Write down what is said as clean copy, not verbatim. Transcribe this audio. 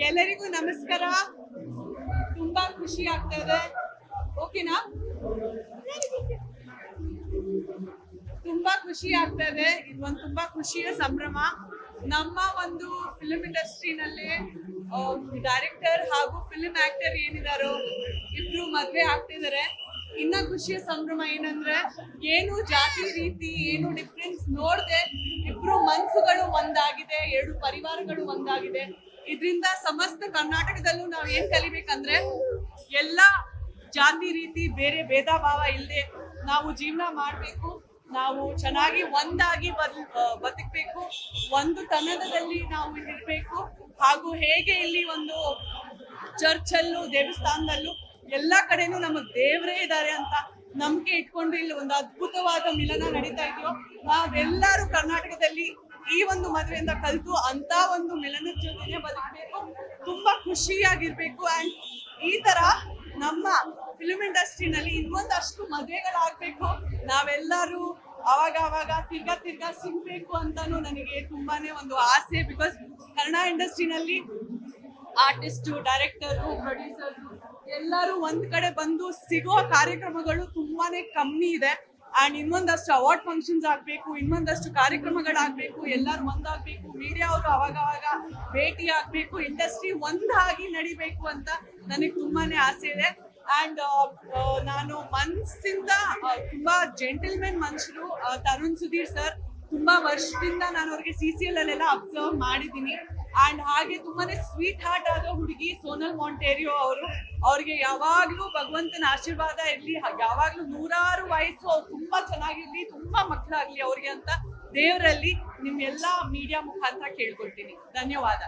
ಎಲ್ಲರಿಗೂ ನಮಸ್ಕಾರ. ತುಂಬಾ ಖುಷಿ ಆಗ್ತಾ ಇದೆ. ಓಕೆನಾ? ತುಂಬಾ ಖುಷಿ ಆಗ್ತಾ ಇದೆ. ಇದೊಂದು ತುಂಬಾ ಖುಷಿಯ ಸಂಭ್ರಮ. ನಮ್ಮ ಒಂದು ಫಿಲ್ಮ್ ಇಂಡಸ್ಟ್ರಿನಲ್ಲಿ ಡೈರೆಕ್ಟರ್ ಹಾಗೂ ಫಿಲ್ಮ್ ಆಕ್ಟರ್ ಏನಿದಾರೋ ಇಬ್ರು ಮದ್ವೆ ಆಗ್ತಿದ್ದಾರೆ. ಇನ್ನ ಖುಷಿಯ ಸಂಭ್ರಮ ಏನಂದ್ರೆ ಏನು ಜಾತಿ ರೀತಿ ಏನು ಡಿಫ್ರೆನ್ಸ್ ನೋಡದೆ ಇಬ್ರು ಮನ್ಸುಗಳು ಒಂದಾಗಿದೆ, ಎರಡು ಪರಿವಾರಗಳು ಒಂದಾಗಿದೆ. ಇದರಿಂದ ಸಮಸ್ತ ಕರ್ನಾಟಕದಲ್ಲೂ ನಾವ್ ಏನ್ ಕಲಿಬೇಕಂದ್ರೆ ಎಲ್ಲ ಜಾತಿ ರೀತಿ ಬೇರೆ ಭೇದ ಭಾವ ಇಲ್ಲದೆ ನಾವು ಜೀವನ ಮಾಡ್ಬೇಕು. ನಾವು ಚೆನ್ನಾಗಿ ಒಂದಾಗಿ ಬದುಕಬೇಕು. ಒಂದು ತನದಲ್ಲಿ ನಾವು ಇರ್ಬೇಕು. ಹಾಗೂ ಹೇಗೆ ಇಲ್ಲಿ ಒಂದು ಚರ್ಚಲ್ಲೂ ದೇವಸ್ಥಾನದಲ್ಲೂ ಎಲ್ಲಾ ಕಡೆನೂ ನಮ್ಮ ದೇವರೇ ಇದ್ದಾರೆ ಅಂತ ನಂಬಿಕೆ ಇಟ್ಕೊಂಡು ಇಲ್ಲಿ ಒಂದು ಅದ್ಭುತವಾದ ಮಿಲನ ನಡೀತಾ ಇದೆಯೋ, ನಾವೆಲ್ಲರೂ ಕರ್ನಾಟಕದಲ್ಲಿ ಈ ಒಂದು ಮದುವೆಯಿಂದ ಕಲಿತು ಅಂತ ಒಂದು ಮಿಲನದ ಜೊತೆನೆ ಬದುಕಬೇಕು, ತುಂಬಾ ಖುಷಿಯಾಗಿರ್ಬೇಕು. ಅಂಡ್ ಈ ತರ ನಮ್ಮ ಫಿಲ್ಮ್ ಇಂಡಸ್ಟ್ರಿನಲ್ಲಿ ಇನ್ನೊಂದಷ್ಟು ಮದುವೆಗಳಾಗ್ಬೇಕು. ನಾವೆಲ್ಲರೂ ಅವಾಗ ತಿರ್ಗಾ ಸಿಗ್ಬೇಕು ಅಂತಾನು ನನಗೆ ತುಂಬಾನೇ ಒಂದು ಆಸೆ. ಬಿಕಾಸ್ ಕನ್ನಡ ಇಂಡಸ್ಟ್ರಿನಲ್ಲಿ ಆರ್ಟಿಸ್ಟು, ಡೈರೆಕ್ಟರು, ಪ್ರೊಡ್ಯೂಸರ್ಸು ಎಲ್ಲರೂ ಒಂದ್ ಕಡೆ ಬಂದು ಸಿಗೋ ಕಾರ್ಯಕ್ರಮಗಳು ತುಂಬಾನೇ ಕಮ್ಮಿ ಇದೆ. ಅಂಡ್ ಇನ್ನೊಂದಷ್ಟು ಅವಾರ್ಡ್ ಫಂಕ್ಷನ್ಸ್ ಆಗ್ಬೇಕು, ಇನ್ನೊಂದಷ್ಟು ಕಾರ್ಯಕ್ರಮಗಳಾಗ್ಬೇಕು, ಎಲ್ಲರೂ ಒಂದಾಗ್ಬೇಕು, ಮೀಡಿಯಾ ಅವರು ಅವಾಗ ಭೇಟಿ ಆಗ್ಬೇಕು, ಇಂಡಸ್ಟ್ರಿ ಒಂದಾಗಿ ನಡಿಬೇಕು ಅಂತ ನನಗೆ ತುಂಬಾನೇ ಆಸೆ ಇದೆ. ಅಂಡ್ ನಾನು ಮನ್ಸಿಂದ ತುಂಬಾ ಜೆಂಟಲ್ಮೆನ್ ಮನುಷ್ಯರು ತರುಣ್ ಸುಧೀರ್ ಸರ್. ತುಂಬಾ ವರ್ಷದಿಂದ ನಾನು ಅವ್ರಿಗೆ CCL ಅಲ್ಲೆಲ್ಲ ಅಬ್ಸರ್ವ್ ಮಾಡಿದ್ದೀನಿ. ಅಂಡ್ ಹಾಗೆ ತುಂಬಾನೇ ಸ್ವೀಟ್ ಹಾರ್ಟ್ ಆದ ಹುಡುಗಿ ಸೋನಲ್ ಮಾಂಟೇರಿಯೋ ಅವರು. ಅವ್ರಿಗೆ ಯಾವಾಗ್ಲೂ ಭಗವಂತನ ಆಶೀರ್ವಾದ ಇರ್ಲಿ, ಯಾವಾಗ್ಲೂ 100 ವಯಸ್ಸು ಅವ್ರು ತುಂಬಾ ಚೆನ್ನಾಗಿರ್ಲಿ, ತುಂಬಾ ಮಕ್ಕಳಾಗ್ಲಿ ಅವ್ರಿಗೆ ಅಂತ ದೇವರಲ್ಲಿ ನಿಮ್ಮೆಲ್ಲಾ ಮೀಡಿಯಾ ಮುಖಾಂತರ ಕೇಳ್ಕೊಳ್ತೀನಿ. ಧನ್ಯವಾದ.